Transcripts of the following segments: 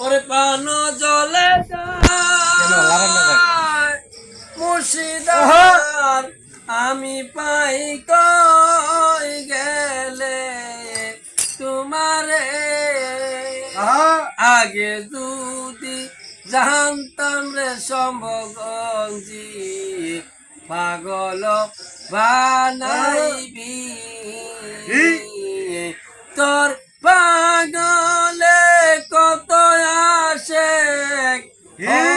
ওরে পানো জলে যায় মুর্শিদার আমি পাই কই গেলে তোমারে আগে যদি জানতাম রে সম্ভগঞ্জি পাগল বানাইবি তোর পাগলে কত আসে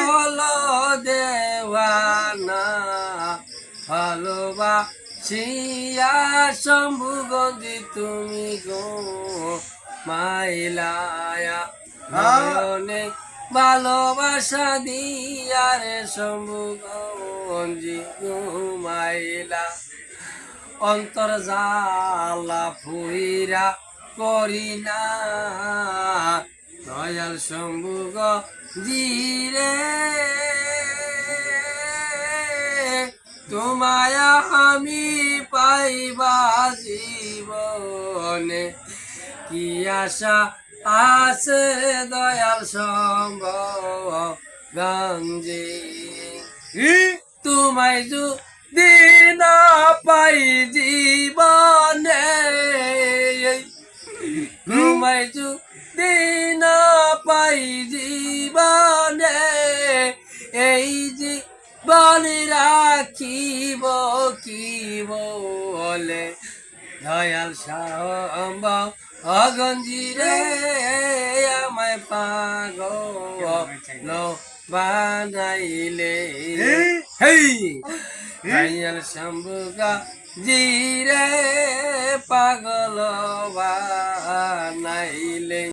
হল দেওয়ানা ভালোবাসিয়া শম্ভুগঞ্জি তুমি গো মাইলায়া নয়নে ভালোবাসা দিয়া রে শম্ভুগঞ্জি ঘুমাইলা অন্তর জালা ফুইরা করি না দয়াল শম্ভুগঞ্জি রে তোমায় আমি পাইবা জীবনে কি আশা আছে দয়াল শম্ভুগঞ্জি তোমায় যদি না পাই জীবনে তোমায় যদি না পাই জীবনে এই জীবন রাখিব কি বলে দয়াল শম্ভুগঞ্জি রে আমায় পাগল বানাইলে দয়াল শম্ভুগঞ্জি রে পাগল বানাইলে।